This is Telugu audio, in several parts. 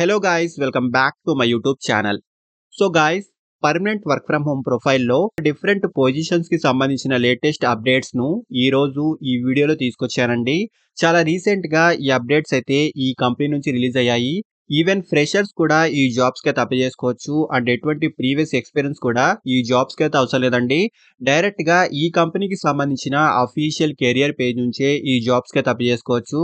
Hello guys, welcome back to my YouTube channel. So guys, permanent work from home ప్రొఫైల్లో డిఫరెంట్ పొజిషన్స్కి సంబంధించిన లేటెస్ట్ అప్డేట్స్ను ఈరోజు ఈ వీడియోలో తీసుకొచ్చానండి. చాలా రీసెంట్గా ఈ అప్డేట్స్ అయితే ఈ కంపెనీ నుంచి రిలీజ్ అయ్యాయి. ఈవెన్ ఫ్రెషర్స్ కూడా ఈ జాబ్స్కి అయితే అప్లై చేసుకోవచ్చు. అండ్ ఎటువంటి ప్రీవియస్ ఎక్స్పీరియన్స్ కూడా ఈ జాబ్స్కి అయితే అవసరం లేదండి. డైరెక్ట్గా ఈ కంపెనీకి సంబంధించిన అఫీషియల్ కెరియర్ పేజ్ నుంచే ఈ జాబ్స్కి అయితే అప్లై చేసుకోవచ్చు.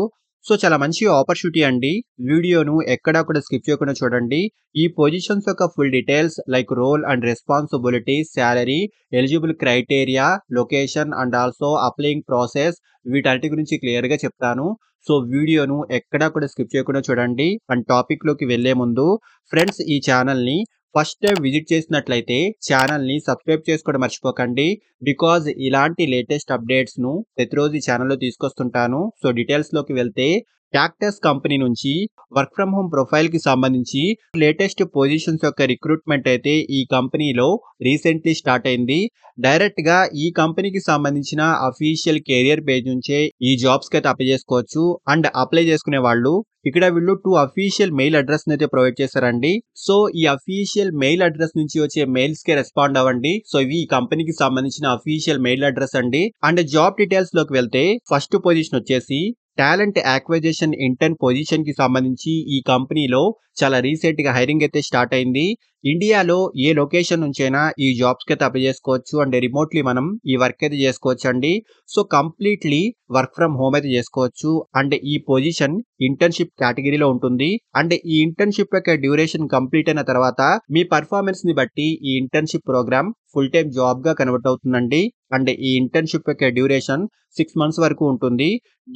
సో చాలా మంచి ఆపర్చునిటీ అండి. వీడియోను ఎక్కడా కూడా స్కిప్ చేయకుండా చూడండి. ఈ పొజిషన్స్ యొక్క full details like role and responsibilities, salary, eligible criteria, location and also applying process వీటన్నిటి గురించి క్లియర్గా చెప్తాను. సో వీడియోను ఎక్కడా కూడా స్కిప్ చేయకుండా చూడండి. అండ్ టాపిక్లోకి వెళ్లే ముందు ఫ్రెండ్స్, ఈ ఛానల్ని ఫస్ట్ టైం విజిట్ చేసినట్లయితే ఛానల్ని సబ్స్క్రైబ్ చేసుకోవడం మర్చిపోకండి. బికాజ్ ఇలాంటి లేటెస్ట్ అప్డేట్స్ను ప్రతిరోజు ఈ ఛానల్లో తీసుకొస్తుంటాను. సో డీటెయిల్స్లోకి వెళ్తే, క్యాక్టస్ కంపెనీ నుంచి వర్క్ ఫ్రమ్ హోమ్ ప్రొఫైల్కి సంబంధించి లేటెస్ట్ పొజిషన్స్ యొక్క రిక్రూట్మెంట్ అయితే ఈ కంపెనీలో రీసెంట్లీ స్టార్ట్ అయింది. డైరెక్ట్గా ఈ కంపెనీకి సంబంధించిన అఫీషియల్ కెరియర్ పేజ్ నుంచే ఈ జాబ్స్కి అయితే అప్లై చేసుకోవచ్చు. అండ్ అప్లై చేసుకునే వాళ్ళు ఇక్కడ వీళ్ళు 2 అఫీషియల్ మెయిల్ అడ్రస్ అయితే ప్రొవైడ్ చేశారండి. సో ఈ అఫీషియల్ మెయిల్ అడ్రస్ నుంచి వచ్చే మెయిల్స్ కి రెస్పాండ్ అవ్వండి. సో ఇవి ఈ కంపెనీకి సంబంధించిన అఫీషియల్ మెయిల్ అడ్రస్ అండి. అండ్ జాబ్ డీటెయిల్స్ లోకి వెళ్తే, ఫస్ట్ పొజిషన్ వచ్చేసి టాలెంట్ యాక్విజిషన్ ఇంటర్న్ పొజిషన్ కి సంబంధించి ఈ కంపెనీలో చాలా రీసెంట్ గా హైరింగ్ అయితే స్టార్ట్ అయింది. ఇండియాలో ఏ లొకేషన్ నుంచైనా ఈ జాబ్స్ కి అయితే అప్లై చేసుకోవచ్చు. అండ్ రిమోట్లీ మనం ఈ వర్క్ అయితే చేసుకోవచ్చు అండి. So completely work from home అయితే చేసుకోవచ్చు. అండ్ ఈ పొజిషన్ ఇంటర్న్షిప్ కేటగిరీలో ఉంటుంది. అండ్ ఈ ఇంటర్న్షిప్ యొక్క డ్యూరేషన్ కంప్లీట్ అయిన తర్వాత మీ పర్ఫార్మెన్స్ ని బట్టి ఈ internship programme full time job గా కన్వర్ట్ అవుతుందండి. అండ్ ఈ ఇంటర్న్షిప్ యొక్క డ్యూరేషన్ 6 months వరకు ఉంటుంది.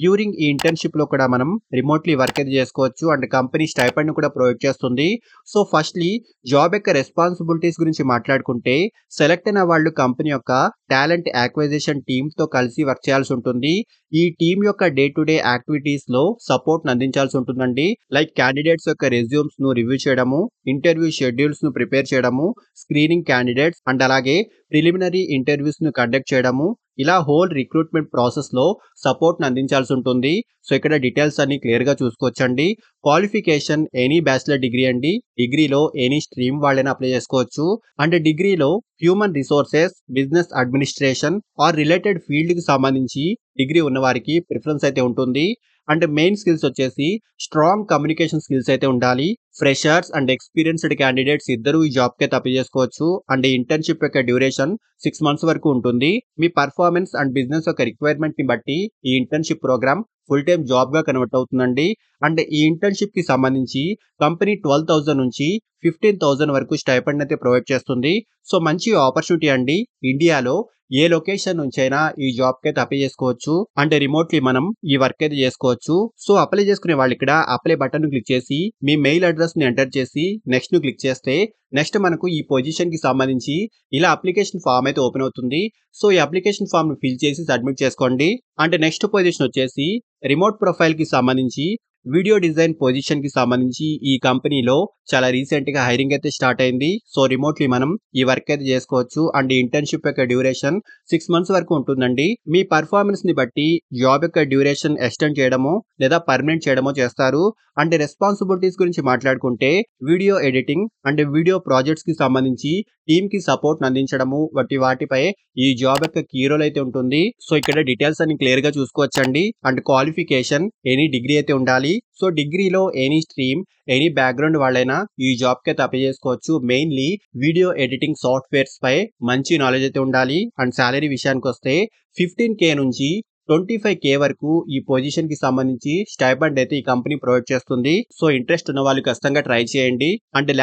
డ్యూరింగ్ ఈ ఇంటర్న్షిప్ లో కూడా మనం రిమోట్లీ వర్క్ అయితే చేసుకోవచ్చు. అండ్ కంపెనీ స్టైపెండ్ కూడా ప్రొవైడ్ చేస్తుంది. సో ఫస్ట్లీ జాబ్ యొక్క రెస్పాన్సిబిలిటీస్ గురించి మాట్లాడుకుంటే, సెలెక్ట్ అయిన వాళ్ళు కంపెనీ యొక్క టాలెంట్ యాక్విజిషన్ టీమ్ తో కలిసి వర్క్ చేయాల్సి ఉంటుంది. ఈ టీమ్ యొక్క డే టు డే యాక్టివిటీస్ లో సపోర్ట్ అందించాల్సి ఉంటుందండి. లైక్ క్యాండిడేట్స్ యొక్క రెజ్యూమ్స్ ను రివ్యూ చేయడము, ఇంటర్వ్యూ షెడ్యూల్స్ ను ప్రిపేర్ చేయడము, స్క్రీనింగ్ క్యాండిడేట్స్ అండ్ అలాగే ప్రిలిమినరీ ఇంటర్వ్యూస్ ను కండక్ట్ చేయడము, ఇలా హోల్ రిక్రూట్మెంట్ ప్రాసెస్ లో సపోర్ట్ అందించాల్సి ఉంటుంది. సో ఇక్కడ డీటెయిల్స్ అన్ని క్లియర్ గా చూసుకోవచ్చండి. క్వాలిఫికేషన్ ఎనీ బ్యాచిలర్ డిగ్రీ అండి. డిగ్రీలో ఎనీ స్ట్రీమ్ వాళ్ళైనా అప్లై చేసుకోవచ్చు. అండ్ డిగ్రీలో human resources, business administration or related field కి సంబంధించి డిగ్రీ ఉన్న వారికి ప్రిఫరెన్స్ అయితే ఉంటుంది. అండ్ మెయిన్ స్కిల్స్ వచ్చేసి స్ట్రాంగ్ కమ్యూనికేషన్ స్కిల్స్ అయితే ఉండాలి. ఫ్రెషర్స్ అండ్ ఎక్స్పీరియన్స్డ్ క్యాండిడేట్స్ ఇద్దరు ఈ జాబ్ కి అప్లై చేసుకోవచ్చు. అండ్ ఇంటర్న్షిప్ యొక్క డ్యూరేషన్ 6 months వరకు ఉంటుంది. మీ పర్ఫార్మెన్స్ అండ్ బిజినెస్ యొక్క రిక్వైర్మెంట్ ని బట్టి ఈ internship programme full time job గా కన్వర్ట్ అవుతుందండి. అండ్ ఈ ఇంటర్న్షిప్ కి సంబంధించి కంపెనీ 12,000 నుంచి 15,000 వరకు స్టైపెండ్ అయితే ప్రొవైడ్ చేస్తుంది. సో మంచి ఆపర్చునిటీ అండి. ఇండియాలో ఏ లొకేషన్ నుంచైనా ఈ జాబ్ కి అయితే అప్లై చేసుకోవచ్చు. అంటే రిమోట్లీ మనం ఈ వర్క్ అయితే చేసుకోవచ్చు. సో అప్లై చేసుకునే వాళ్ళు ఇక్కడ అప్లై బటన్ ను క్లిక్ చేసి మీ మెయిల్ అడ్రస్ ని ఎంటర్ చేసి నెక్స్ట్ ను క్లిక్ చేస్తే, నెక్స్ట్ మనకు ఈ పొజిషన్ కి సంబంధించి ఇలా అప్లికేషన్ ఫామ్ అయితే ఓపెన్ అవుతుంది. సో ఈ అప్లికేషన్ ఫామ్ ను ఫిల్ చేసి సబ్మిట్ చేసుకోండి. అంటే నెక్స్ట్ పొజిషన్ వచ్చేసి రిమోట్ ప్రొఫైల్ కి సంబంధించి వీడియో డిజైన్ పొజిషన్ కి సంబంధించి ఈ కంపెనీలో చాలా రీసెంట్ గా హైరింగ్ అయితే స్టార్ట్ అయింది. సో రిమోట్లీ మనం ఈ వర్క్ అయితే చేసుకోవచ్చు. అండ్ ఇంటర్న్షిప్ యొక్క డ్యూరేషన్ 6 months వరకు ఉంటుందండి. మీ పర్ఫార్మెన్స్ ని బట్టి జాబ్ యొక్క డ్యూరేషన్ ఎక్స్టెండ్ చేయడమో లేదా పర్మనెంట్ చేయడమో చేస్తారు. అండ్ రెస్పాన్సిబిలిటీస్ గురించి మాట్లాడుకుంటే, video editing and video projects కి సంబంధించి టీమ్ కి సపోర్ట్ అందించడము వాటిపై ఈ జాబ్ యొక్క కీ రోల్ అయితే ఉంటుంది. సో ఇక్కడ డీటెయిల్స్ అన్ని క్లియర్ గా చూసుకోవచ్చండి. అండ్ క్వాలిఫికేషన్ ఎనీ డిగ్రీ అయితే ఉండాలి. సో డిగ్రీలో ఎనీ స్ట్రీమ్, ఎనీ బ్యాక్గ్రౌండ్ వాళ్ళైనా ఈ జాబ్ కి అయితే అప్లై చేసుకోవచ్చు. మెయిన్లీ వీడియో ఎడిటింగ్ సాఫ్ట్వేర్స్ పై మంచి నాలెడ్జ్ అయితే ఉండాలి. అండ్ సాలరీ విషయానికి వస్తే 15K నుంచి 25K వరకు ఈ పొజిషన్ కి సంబంధించి స్టైపెండ్ అయితే ఈ కంపెనీ ప్రొవైడ్ చేస్తుంది. సో ఇంట్రెస్ట్ ఉన్న వాళ్ళు ఖచ్చితంగా ట్రై చేయండి. అంటే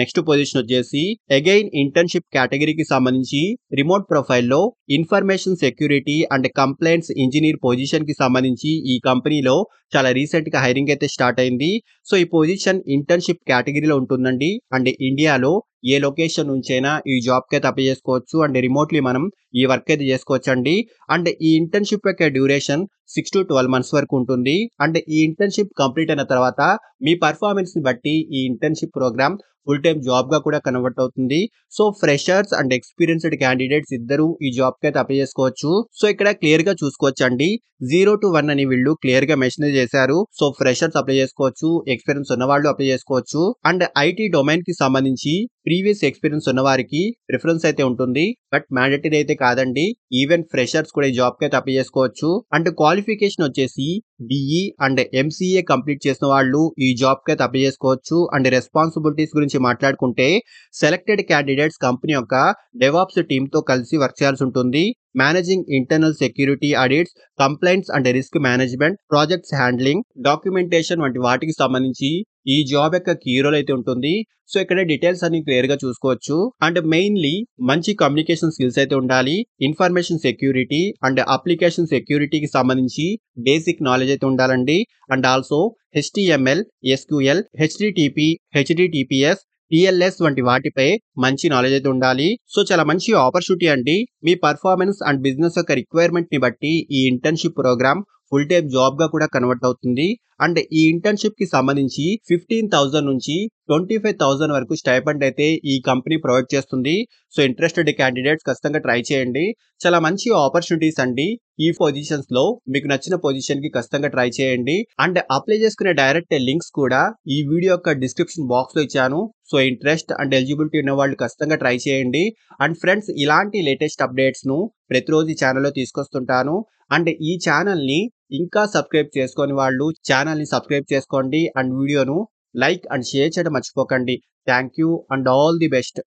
నెక్స్ట్ పొజిషన్ వచ్చేసి అగైన్ ఇంటర్న్షిప్ కేటగిరీకి సంబంధించి రిమోట్ ప్రొఫైల్లో information security and complaints engineer position కి సంబంధించి ఈ కంపెనీలో చాలా రీసెంట్ గా హైరింగ్ అయితే స్టార్ట్ అయింది. సో ఈ పొజిషన్ ఇంటర్న్షిప్ కేటగిరీలో ఉంటుందండి. అండ్ ఇండియాలో ఏ లొకేషన్ నుంచైనా ఈ జాబ్ కి అయితే అప్లై చేసుకోవచ్చు. అండ్ రిమోట్లీ మనం ఈ వర్క్ అయితే చేసుకోవచ్చు అండి. అండ్ ఈ ఇంటర్న్షిప్ యొక్క డ్యూరేషన్ 6 to 12 months వరకు ఉంటుంది. అండ్ ఈ ఇంటర్న్షిప్ కంప్లీట్ అయిన తర్వాత మీ పర్ఫార్మెన్స్ ని బట్టి ఈ ఇంటర్న్‌షిప్ ప్రోగ్రామ్ ఫుల్ టైమ్ జాబ్‌గా కూడా కన్వర్ట్ అవుతుంది. So, freshers and experienced candidates ఇద్దరూ ఈ జాబ్‌కైతే అప్లై చేసుకోవచ్చు. సో, ఇక్కడ క్లియర్‌గా చూసుకోవచ్చండి. 0-1 అని వీళ్ళు క్లియర్‌గా మెన్షన్ చేశారు. సో, ఫ్రెషర్స్ అప్లై చేసుకోవచ్చు. ఎక్స్‌పీరియన్స్ ఉన్నవాళ్ళు అప్లై చేసుకోవచ్చు. అండ్ ఐటీ డొమైన్‌కి సంబంధించి ప్రీవియస్ ఎక్స్‌పీరియన్స్ ఉన్నవారికి ప్రిఫరెన్స్ అయితే ఉంటుంది. బట్ మ్యాండేటరీ అయితే కాదండి. ఈవెన్ ఫ్రెషర్స్ కూడా ఈ జాబ్‌కైతే అప్లై చేసుకోవచ్చు. అండ్ క్వాలిఫికేషన్ వచ్చేసి బీఈ అండ్ ఎంసీఏ కంప్లీట్ చేసిన వాళ్ళు ఈ జాబ్‌కైతే అప్లై చేసుకోవచ్చు. అండ్ రెస్పాన్సిబిలిటీస్ గురించి మాట్లాడుకుంటే సెలెక్టెడ్ క్యాండిడేట్స్ కంపెనీ యొక్క డెవాప్స్ టీమ్‌తో కలిసి వర్క్ చేయాల్సి ఉంటుంది. Managing internal security audits, complaints and risk management, projects handling, documentation వంటి వాటికి సంబంధించి ఈ జాబ్ యొక్క కీ రోల్ అయితే ఉంటుంది. సో, ఇక్కడ డీటెయిల్స్ అన్ని క్లియర్‌గా చూసుకోవచ్చు. అండ్ మెయిన్‌లీ మంచి కమ్యూనికేషన్ స్కిల్స్ అయితే ఉండాలి. ఇన్ఫర్మేషన్ సెక్యూరిటీ అండ్ అప్లికేషన్ సెక్యూరిటీకి సంబంధించి బేసిక్ నాలెడ్జ్ అయితే ఉండాలండి. And also HTML, SQL, HTTP, HTTPS, TLS వంటి వాటిపై మంచి నాలెడ్జ్ అయితే ఉండాలి. సో, చాలా మంచి ఆపర్చునిటీ అండి. మీ పర్ఫార్మెన్స్ అండ్ బిజినెస్ యొక్క రిక్వైర్మెంట్ ని బట్టి ఈ ఇంటర్న్‌షిప్ ప్రోగ్రామ్ ఫుల్ టైమ్ జాబ్‌గా కూడా కన్వర్ట్ అవుతుంది. అండ్ ఈ ఇంటర్న్‌షిప్‌కి సంబంధించి 15,000 నుంచి 25,000 వరకు స్టైపెండ్ అయితే ఈ కంపెనీ ప్రొవైడ్ చేస్తుంది. సో, ఇంట్రెస్టెడ్ క్యాండిడేట్స్ ఖచ్చితంగా ట్రై చేయండి. చాలా మంచి ఆపర్చునిటీస్ అండి. ఈ పొజిషన్స్‌లో మీకు నచ్చిన పొజిషన్‌కి ఖచ్చితంగా ట్రై చేయండి. అండ్ అప్లై చేసుకునే డైరెక్ట్ లింక్స్ కూడా ఈ వీడియో యొక్క డిస్క్రిప్షన్ బాక్స్‌లో ఇచ్చాను. సో, ఇంట్రెస్ట్ అండ్ ఎలిజిబిలిటీ ఉన్న వాళ్ళు ఖచ్చితంగా ట్రై చేయండి. అండ్ ఫ్రెండ్స్, ఇలాంటి లేటెస్ట్ అప్డేట్స్‌ను ప్రతిరోజు ఈ ఛానెల్‌లో తీసుకొస్తుంటాను. అండ్ ఈ ఛానెల్‌ని ఇంకా సబ్స్క్రైబ్ చేసుకోని వాళ్ళు ఛానెల్‌ని సబ్స్క్రైబ్ చేసుకోండి. అండ్ వీడియోను లైక్ అండ్ షేర్ చేయడం మర్చిపోకండి. Thank you and all the best.